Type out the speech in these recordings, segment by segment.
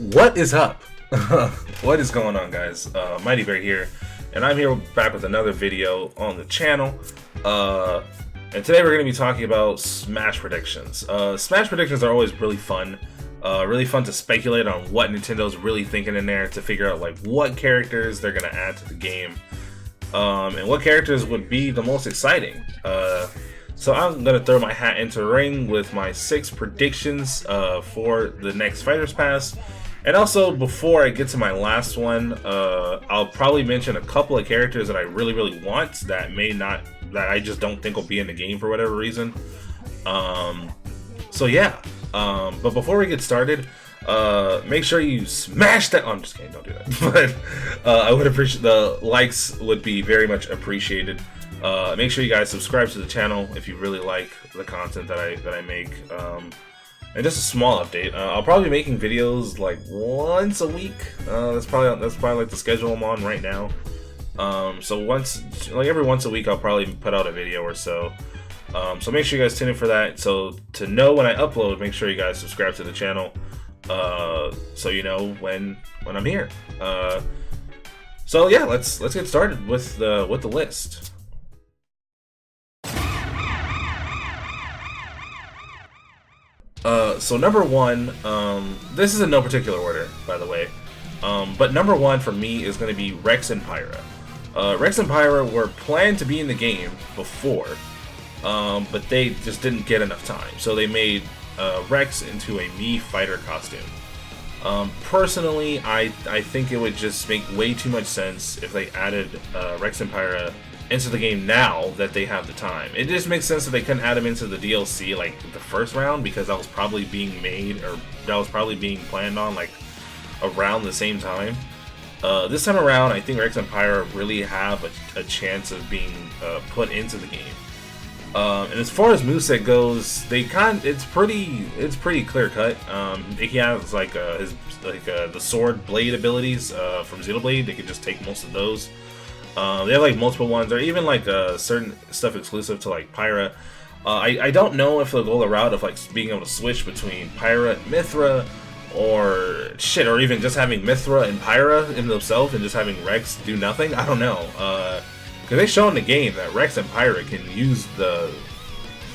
What is up? What is going on, guys? MightyBear here, and I'm here back with another video on the channel. And today we're going to be talking about Smash predictions. Smash predictions are always really fun to speculate on what Nintendo's really thinking in there, to figure out like what characters they're going to add to the game, and what characters would be the most exciting. So I'm going to throw my hat into the ring with my 6 predictions for the next Fighters Pass. And also, before I get to my last one, I'll probably mention a couple of characters that I really want that I just don't think will be in the game for whatever reason. So yeah, but before we get started, make sure you smash that. Oh, I'm just kidding, don't do that. But I would appreciate the likes, would be very much appreciated. Make sure you guys subscribe to the channel if you really like the content that I make. And just a small update, I'll probably be making videos like once a week. That's probably like the schedule I'm on right now. So every once a week I'll probably put out a video or so. So make sure you guys tune in for that. So to know when I upload, make sure you guys subscribe to the channel, so you know when I'm here. So yeah, let's get started with the list. So number one, this is in no particular order, by the way, but number one for me is going to be Rex and Pyrrha. Rex and Pyrrha were planned to be in the game before, but they just didn't get enough time, so they made Rex into a Mii fighter costume. Personally, I think it would just make way too much sense if they added Rex and Pyrrha into the game now that they have the time. It just makes sense that they couldn't add them into the DLC like the first round, because that was probably being made, or that was probably being planned on like around the same time. This time around, I think Rex and Pyrrha really have a chance of being put into the game. And as far as moveset goes, it's pretty clear cut. He has like the sword blade abilities from Xenoblade. They could just take most of those. They have like multiple ones, or even like certain stuff exclusive to like Pyrrha. I don't know if they'll go the route of like being able to switch between Pyrrha and Mythra, or even just having Mythra and Pyrrha in themselves and just having Rex do nothing. I don't know, because they show in the game that Rex and Pyrrha can use I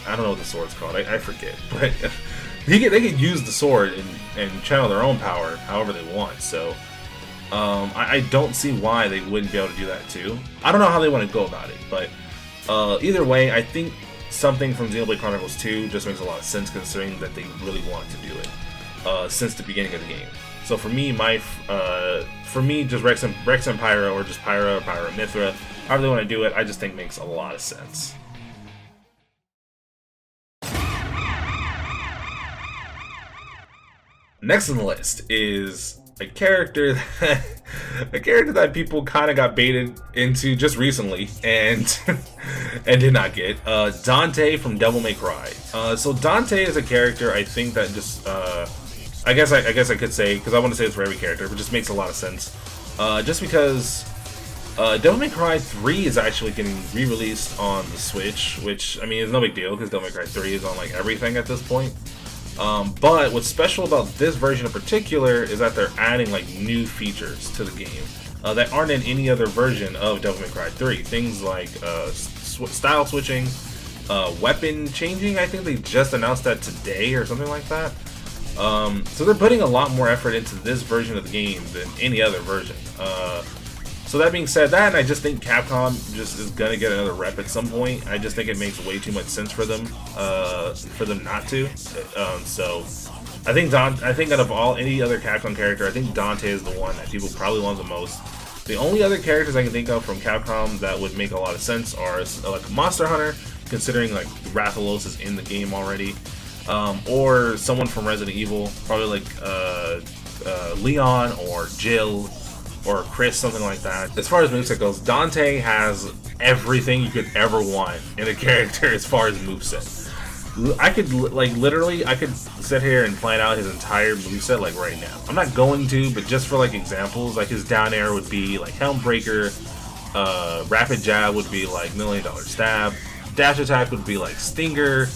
don't know what the sword's called. I forget, but they can use the sword and channel their own power however they want. So. I don't see why they wouldn't be able to do that too. I don't know how they want to go about it, but either way, I think something from Xenoblade Chronicles 2 just makes a lot of sense, considering that they really wanted to do it since the beginning of the game. So for me, just Rex and Pyrrha, or just Pyrrha and Mythra, however they want to do it, I just think makes a lot of sense. Next on the list is a character that people kind of got baited into just recently and did not get. Dante from Devil May Cry. So Dante is a character I think that just I guess I could say, because I want to say it's for every character, but just makes a lot of sense. Just because Devil May Cry 3 is actually getting re-released on the Switch, which I mean is no big deal because Devil May Cry 3 is on like everything at this point. But what's special about this version in particular is that they're adding like new features to the game that aren't in any other version of Devil May Cry 3. Things like style switching, weapon changing. I think they just announced that today or something like that. So they're putting a lot more effort into this version of the game than any other version. So that being said, I just think Capcom just is gonna get another rep at some point. I just think it makes way too much sense for them not to. So I think out of any other Capcom character, I think Dante is the one that people probably want the most. The only other characters I can think of from Capcom that would make a lot of sense are like Monster Hunter, considering like Rathalos is in the game already, or someone from Resident Evil, probably like Leon or Jill, or Chris, something like that. As far as moveset goes, Dante has everything you could ever want in a character as far as moveset. I could sit here and plan out his entire moveset like right now. I'm not going to, but just for like examples, like his down air would be like Helmbreaker, rapid jab would be like $1 Million Stab, dash attack would be like Stinger,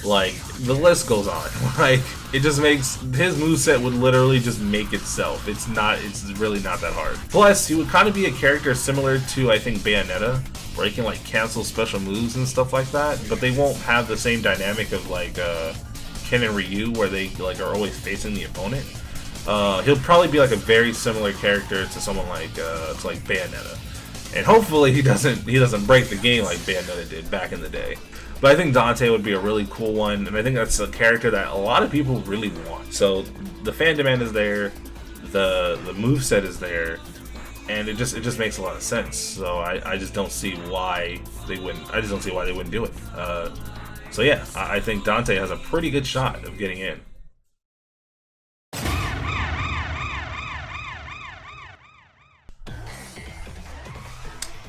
like the list goes on. Like it just makes his moveset would literally just make itself. It's really not that hard. Plus, he would kind of be a character similar to, I think, Bayonetta, where he can like cancel special moves and stuff like that, but they won't have the same dynamic of like Ken and Ryu, where they like are always facing the opponent. He'll probably be like a very similar character to someone like Bayonetta, and hopefully he doesn't break the game like Bayonetta did back in the day. But I think Dante would be a really cool one, and I think that's a character that a lot of people really want. So the fan demand is there, the moveset is there, and it just makes a lot of sense. So I just don't see why they wouldn't. I just don't see why they wouldn't do it. So yeah, I think Dante has a pretty good shot of getting in.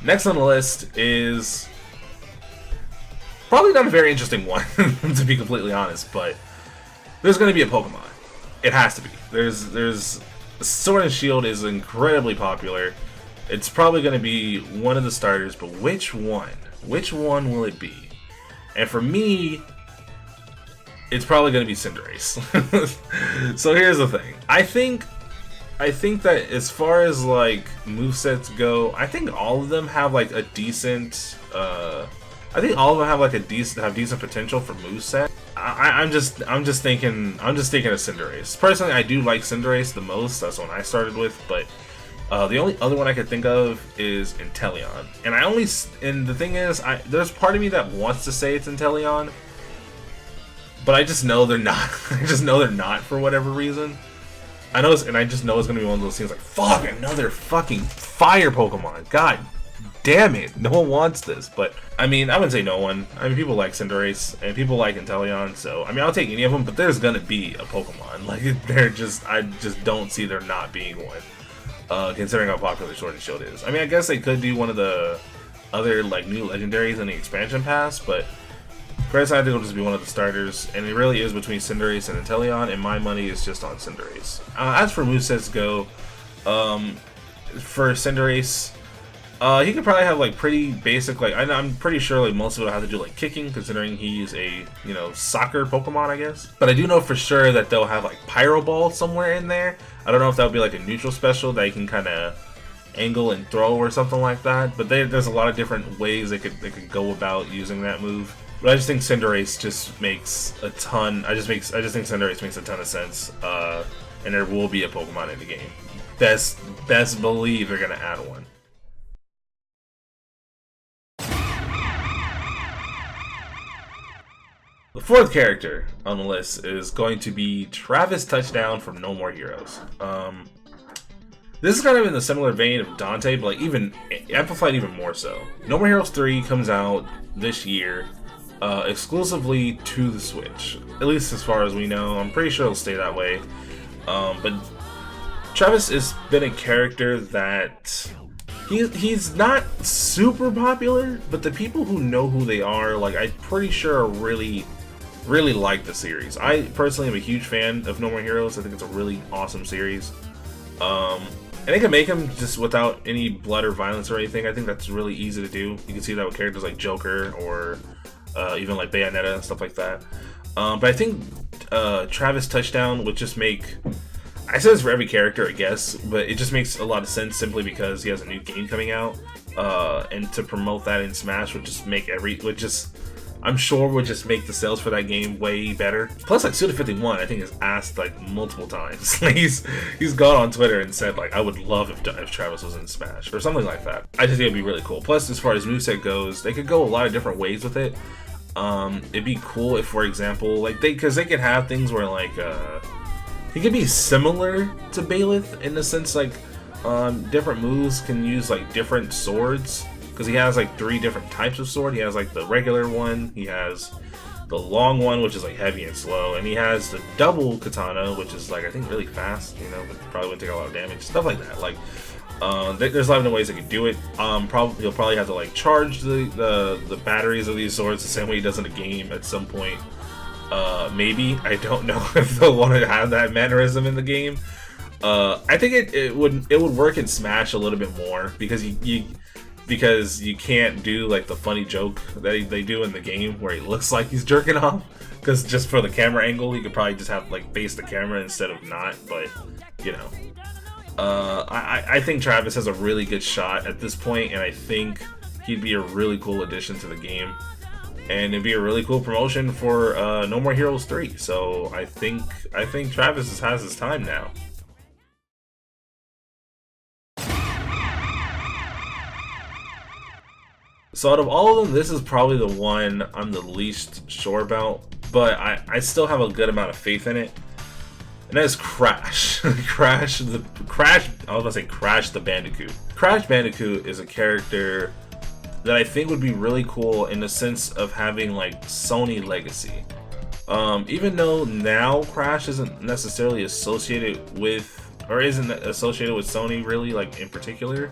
Next on the list is probably not a very interesting one, to be completely honest, but there's going to be a Pokemon. It has to be. There's Sword and Shield is incredibly popular. It's probably going to be one of the starters, but which one? Which one will it be? And for me, it's probably going to be Cinderace. So here's the thing. I think that as far as like movesets go, I think all of them have like a decent decent potential for moveset. I'm just thinking of Cinderace. Personally, I do like Cinderace the most. That's the one I started with, but the only other one I could think of is Inteleon. And the thing is, there's part of me that wants to say it's Inteleon, but I just know they're not. I just know they're not for whatever reason. I just know it's gonna be one of those things like, fuck, another fucking fire Pokemon. God damn it, no one wants this. But I mean, I wouldn't say no one. I mean, people like Cinderace and people like Inteleon, so I mean, I'll take any of them. But there's gonna be a Pokemon. Like I just don't see there not being one. Considering how popular Sword and Shield is. I mean, I guess they could do one of the other like new legendaries in the expansion pass, but personally, I think it'll just be one of the starters, and it really is between Cinderace and Inteleon, and my money is just on Cinderace. As for movesets go, for Cinderace, he could probably have like pretty basic, like I'm pretty sure like most of it will have to do like kicking, considering he's a soccer Pokemon, I guess. But I do know for sure that they'll have like Pyro Ball somewhere in there. I don't know if that would be like a neutral special that you can kind of angle and throw or something like that. But there's a lot of different ways they could go about using that move. But I just think Cinderace just makes a ton. I just think Cinderace makes a ton of sense. And there will be a Pokemon in the game. Best believe they're gonna add one. The fourth character on the list is going to be Travis Touchdown from No More Heroes. This is kind of in the similar vein of Dante, but like even amplified even more so. No More Heroes 3 comes out this year, exclusively to the Switch. At least as far as we know. I'm pretty sure it'll stay that way. But Travis has been a character that he's not super popular, but the people who know who they are, like I'm pretty sure are really like the series. I personally am a huge fan of No More Heroes. I think it's a really awesome series. And they can make him just without any blood or violence or anything. I think that's really easy to do. You can see that with characters like Joker or even like Bayonetta and stuff like that. But I think Travis Touchdown would just make... I say this for every character, I guess, but it just makes a lot of sense simply because he has a new game coming out. And to promote that in Smash would just make I'm sure would just make the sales for that game way better. Plus, like Suda51, I think has asked like multiple times. he's gone on Twitter and said like, I would love if Travis was in Smash or something like that. I just think it'd be really cool. Plus, as far as moveset goes, they could go a lot of different ways with it. It'd be cool if, for example, like because they could have things where like he could be similar to Bailiff in the sense like different moves can use like different swords. Because he has like 3 different types of sword. He has like the regular one, he has the long one, which is like heavy and slow, and he has the double katana, which is like I think really fast. But probably wouldn't take a lot of damage, stuff like that. Like there's a lot of ways they can do it. He'll probably have to like charge the batteries of these swords the same way he does in a game at some point. Maybe, I don't know if they'll want to have that mannerism in the game. I think it would work in Smash a little bit more because you can't do like the funny joke that they do in the game where he looks like he's jerking off, because just for the camera angle, he could probably just have like face the camera instead of not. But you know, I think Travis has a really good shot at this point, and I think he'd be a really cool addition to the game, and it'd be a really cool promotion for No More Heroes 3. So I think Travis has his time now. So out of all of them, this is probably the one I'm the least sure about, but I still have a good amount of faith in it. And that is Crash. Crash the Bandicoot. Crash Bandicoot is a character that I think would be really cool in the sense of having like Sony legacy. Even though now Crash isn't necessarily associated with, or isn't associated with Sony really, like in particular.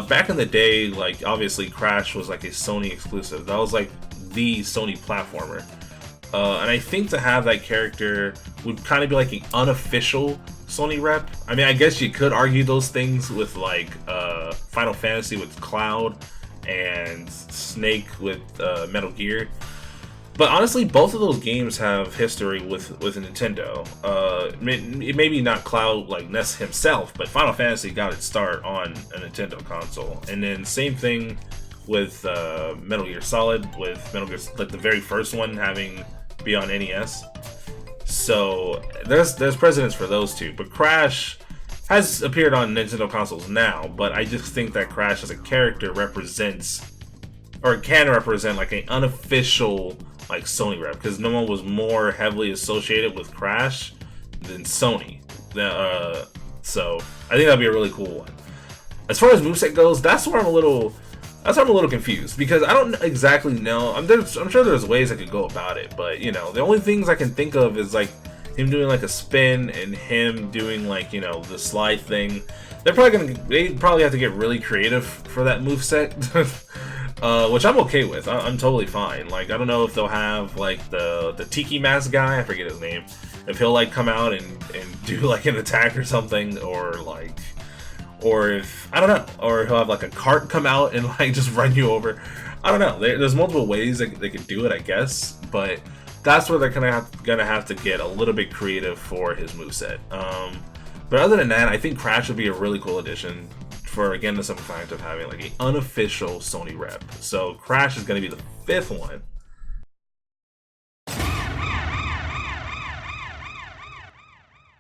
Back in the day, like obviously Crash was like a Sony exclusive. That was like the Sony platformer. And I think to have that character would kind of be like an unofficial Sony rep. I mean, I guess you could argue those things with like Final Fantasy with Cloud and Snake with Metal Gear. But honestly, both of those games have history with Nintendo. Maybe not Cloud like Ness himself, but Final Fantasy got its start on a Nintendo console. And then same thing with Metal Gear Solid, with Metal Gear, like the very first one having be on NES. So there's precedence for those two. But Crash has appeared on Nintendo consoles now, but I just think that Crash as a character represents, or can represent, like an unofficial like Sony rep, because no one was more heavily associated with Crash than Sony. So I think that'd be a really cool one. As far as moveset goes, that's where I'm a little confused, because I don't exactly know. I'm sure there's ways I could go about it, but you know, the only things I can think of is like him doing like a spin and him doing like, you know, the slide thing. They probably have to get really creative for that moveset. Which I'm okay with. I'm totally fine. Like, I don't know if they'll have like the Tiki Mask guy, I forget his name, if he'll like come out and do like an attack or something, or if, I don't know, or he'll have like a cart come out and like just run you over. I don't know. There's multiple ways they could do it, I guess, but that's where they're gonna have to get a little bit creative for his moveset. But other than that, I think Crash would be a really cool addition for, again, the simple fact of having like an unofficial Sony rep. So Crash is going to be the fifth one.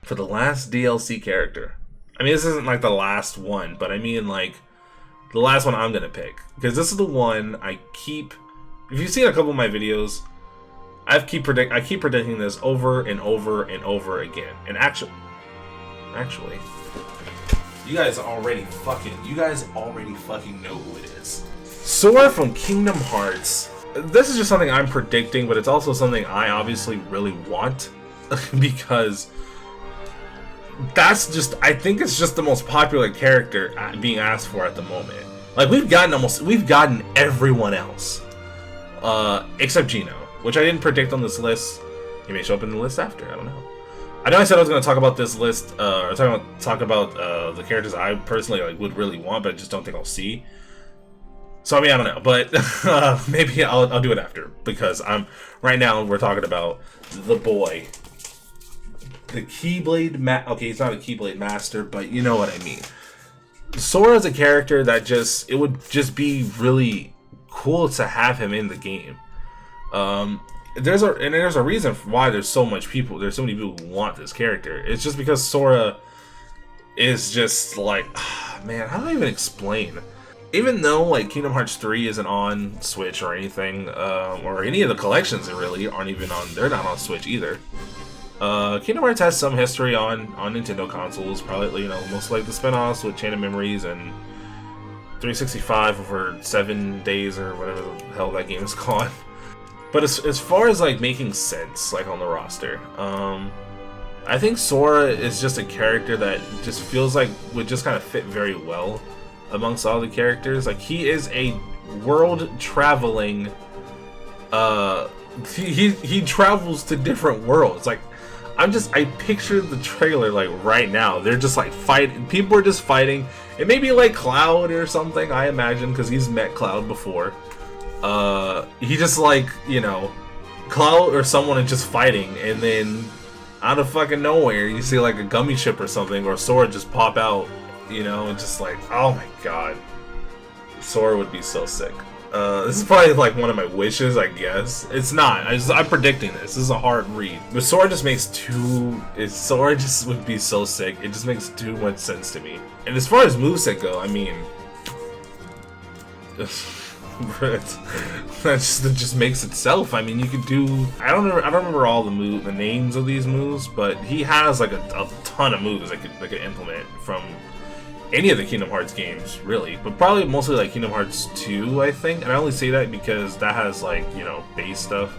For the last DLC character. I mean, this isn't like the last one, but I mean like the last one I'm going to pick. Because this is the one I keep... If you've seen a couple of my videos, I keep predicting this over and over and over again. And actually... You guys already fucking know who it is. Sora from Kingdom Hearts. This is just something I'm predicting, but it's also something I obviously really want. Because I think it's just the most popular character being asked for at the moment. Like, we've gotten everyone else. Except Gino, which I didn't predict on this list. He may show up in the list after, I don't know. I know I said I was going to talk about this list, or talk about the characters I personally like would really want, but I just don't think I'll see. So I mean, I don't know, but maybe I'll do it after, because right now we're talking about the boy, the Keyblade okay, he's not a Keyblade master, but you know what I mean. Sora is a character that it would just be really cool to have him in the game. There's a reason why there's so many people who want this character. It's just because Sora is just like, man, how do I even explain? Even though like Kingdom Hearts 3 isn't on Switch or anything, or any of the collections that really aren't even on, they're not on Switch either. Kingdom Hearts has some history on Nintendo consoles, probably, you know, most like the spin-offs with Chain of Memories and 365 over 7 days or whatever the hell that game is called. But as far as like making sense, like on the roster, I think Sora is just a character that just feels like would just kind of fit very well amongst all the characters. Like, he is a world traveling. He travels to different worlds. Like, I picture the trailer like right now. They're just like fighting. People are just fighting. It may be like Cloud or something, I imagine, because he's met Cloud before. He just like, you know, Cloud or someone is just fighting, and then out of fucking nowhere you see like a gummy ship or something, or Sora just pop out, you know, and just like, oh my god, Sora would be so sick. This is probably like one of my wishes, I guess. It's not. I'm predicting this. This is a hard read. But Sora just makes Sora just would be so sick. It just makes too much sense to me. And as far as moveset go, I mean, that just makes itself. I mean, you could do. I don't remember all the names of these moves, but he has like a ton of moves that could implement from any of the Kingdom Hearts games, really, but probably mostly like Kingdom Hearts 2, I think. And I only say that because that has like, you know, base stuff.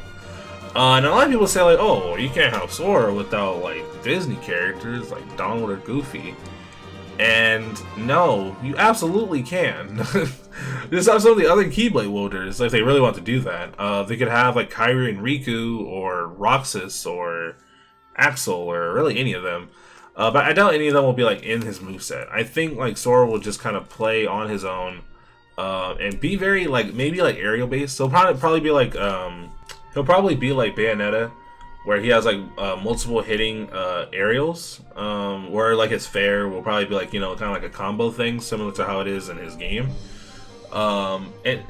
And a lot of people say like, oh, you can't have Sora without like Disney characters like Donald or Goofy. And no, you absolutely can. Just have some of the other Keyblade wielders if they really want to do that. They could have like Kairi and Riku, or Roxas, or Axel, or really any of them. But I doubt any of them will be like in his moveset. I think like Sora will just kind of play on his own, and be very like maybe like aerial based. So probably be like he'll probably be like Bayonetta, where he has like multiple hitting aerials. Where like his fair will probably be like, you know, kind of like a combo thing, similar to how it is in his game. And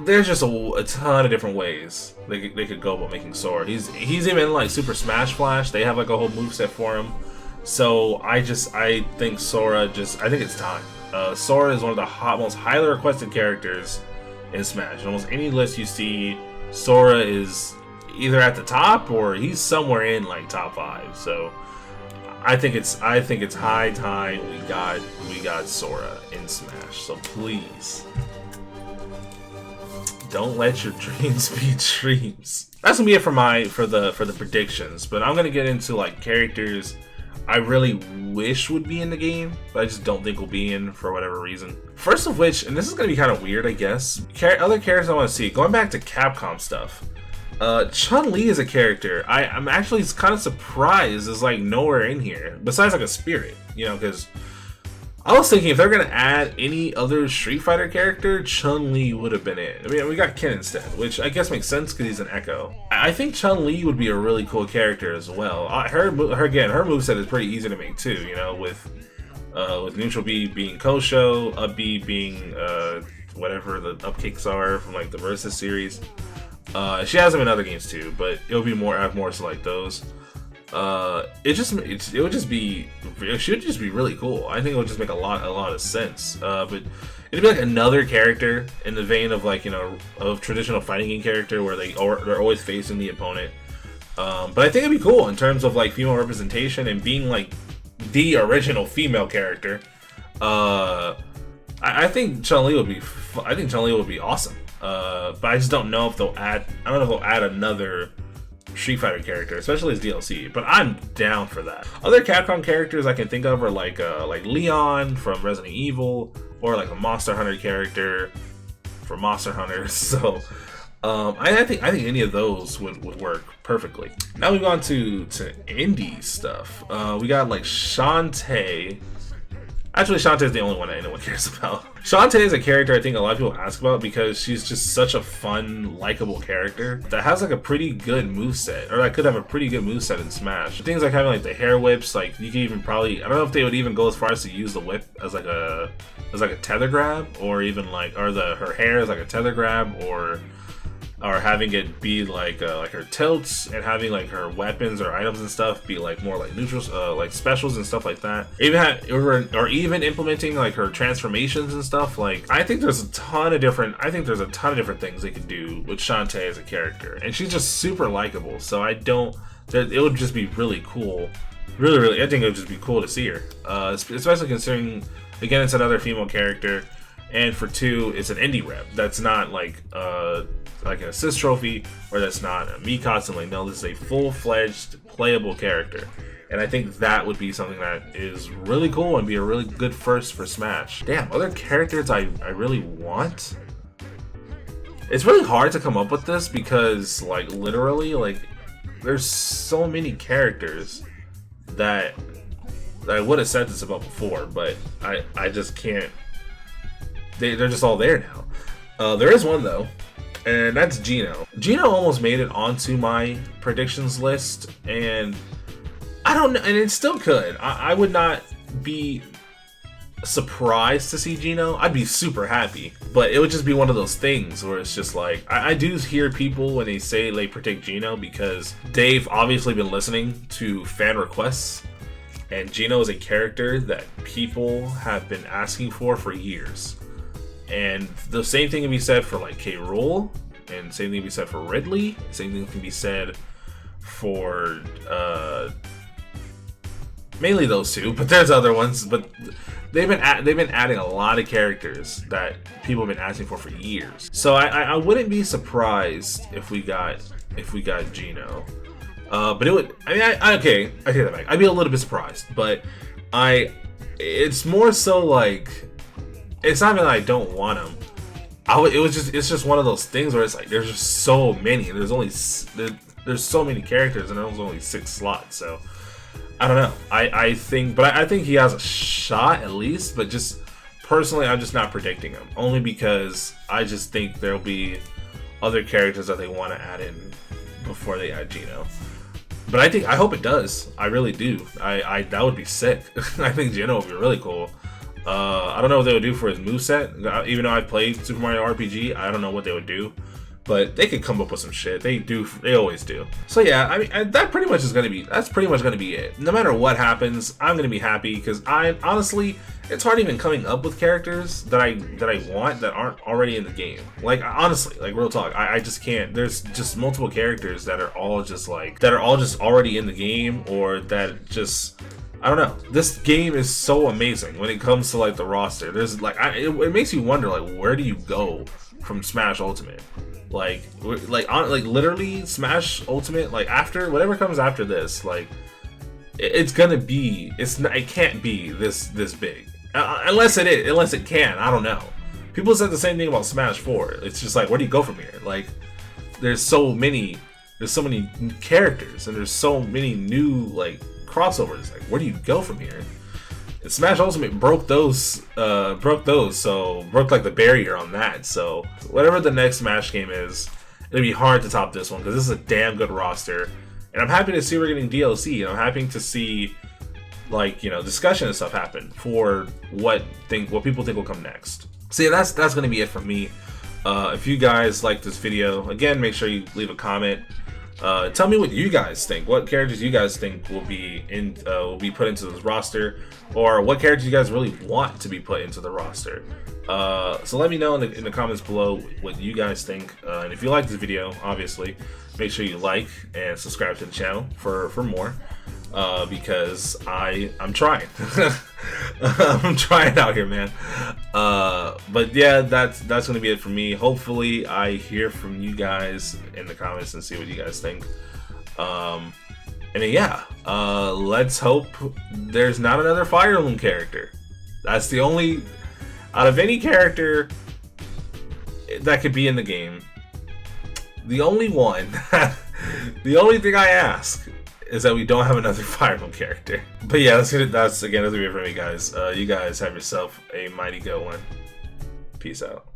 there's just a ton of different ways they could go about making Sora. He's even in like Super Smash Flash. They have like a whole moveset for him. So I think Sora I think it's time. Sora is one of the most highly requested characters in Smash. In almost any list you see, Sora is either at the top or he's somewhere in like top 5. So I think it's high time we got Sora in Smash. So please, don't let your dreams be dreams. That's gonna be it for the predictions. But I'm gonna get into like characters I really wish would be in the game, but I just don't think will be in for whatever reason. First of which, and this is gonna be kind of weird, I guess. Other characters I want to see. Going back to Capcom stuff, Chun-Li is a character I'm actually kind of surprised is like nowhere in here besides like a spirit, you know, because I was thinking if they're gonna add any other Street Fighter character, Chun-Li would have been in. I mean, we got Ken instead, which I guess makes sense because he's an Echo. I think Chun-Li would be a really cool character as well. Her moveset is pretty easy to make too. You know, with neutral B being Kosho, up B being whatever the up kicks are from like the Versus series. She has them in other games too, but it'll be more so like those. It should just be really cool. I think it would just make a lot of sense. But it'd be like another character in the vein of like, you know, of traditional fighting game character where they're always facing the opponent. But I think it'd be cool in terms of like female representation and being like the original female character. I think Chun-Li would be awesome. But I just don't know if they'll add another Street Fighter character, especially as DLC, but I'm down for that. Other Capcom characters I can think of are like Leon from Resident Evil, or like a Monster Hunter character from Monster Hunter. So I think any of those would work perfectly. Now we go on to indie stuff. We got like Shantae. Actually, Shantae is the only one that anyone cares about. Shantae is a character I think a lot of people ask about because she's just such a fun, likable character that has like a pretty good moveset, or that could have a pretty good moveset in Smash. Things like having like the hair whips, like you could even probably, I don't know if they would even go as far as to use the whip as like a tether grab, or even like, or her hair is like a tether grab, or having it be like her tilts, and having like her weapons or items and stuff be like more like neutrals, like specials and stuff like that. Even implementing like her transformations and stuff. Like I think there's a ton of different things they could do with Shantae as a character, and she's just super likable. So it would just be really cool. Really, I think it would just be cool to see her, especially considering again it's another female character, and for 2 it's an indie rep that's not like an assist trophy, or that's not a me constantly. No, this is a full-fledged playable character, and I think that would be something that is really cool and be a really good first for Smash. Damn, other characters I really want. It's really hard to come up with this because like literally like there's so many characters that I would have said this about before, but I just can't. They're just all there now. There is one though. and that's Gino. Gino almost made it onto my predictions list, and I don't know, and it still could. I would not be surprised to see Gino. I'd be super happy, but it would just be one of those things where it's just like, I do hear people when they say they predict Gino because they've obviously been listening to fan requests, and Gino is a character that people have been asking for years. And the same thing can be said for like K. Rool, and same thing can be said for Ridley, same thing can be said for mainly those two, but there's other ones. But they've been adding a lot of characters that people have been asking for years. So I wouldn't be surprised if we got Gino. But it would. I mean, okay, I take that back. I'd be a little bit surprised, but it's more so like, it's not even that I don't want him. It's just one of those things where it's like there's just so many, and there's so many characters, and there's only 6 slots. So I don't know. I think he has a shot at least, but just personally, I'm just not predicting him, only because I just think there'll be other characters that they want to add in before they add Gino. But I hope it does. I really do. That would be sick. I think Gino would be really cool. I don't know what they would do for his moveset. Even though I've played Super Mario RPG, I don't know what they would do. But they could come up with some shit. They always do. So yeah, I mean, that's pretty much gonna be it. No matter what happens, I'm gonna be happy because honestly, it's hard even coming up with characters that I want that aren't already in the game. Like honestly, like real talk, I just can't. There's just multiple characters that are all just already in the game, or that just, I don't know. This game is so amazing when it comes to like the roster. There's like, it makes you wonder, like, where do you go from Smash Ultimate? Like literally Smash Ultimate, like after whatever comes after this, like it can't be this big, unless it can. I don't know. People said the same thing about Smash 4. It's just like, where do you go from here? Like there's so many characters, and there's so many new like crossovers. Like, where do you go from here? And Smash Ultimate broke those, so broke like the barrier on that. So whatever the next Smash game is, it'll be hard to top this one because this is a damn good roster. And I'm happy to see we're getting DLC, and I'm happy to see, like, you know, discussion and stuff happen for what people think will come next. So yeah, that's gonna be it from me. If you guys like this video, again, make sure you leave a comment. Tell me what you guys think. What characters you guys think will be put into this roster, or what characters you guys really want to be put into the roster. So let me know in the comments below what you guys think. And if you like this video, obviously, make sure you like and subscribe to the channel for more. Because I'm trying. I'm trying out here, man. But yeah, that's gonna be it for me. Hopefully I hear from you guys in the comments and see what you guys think. And then, yeah, let's hope there's not another Fire Emblem character. That's the only, out of any character that could be in the game, the only one, the only thing I ask is that we don't have another Fire Emblem character. But yeah, that's gonna be it for me, guys. You guys have yourself a mighty good one. Peace out.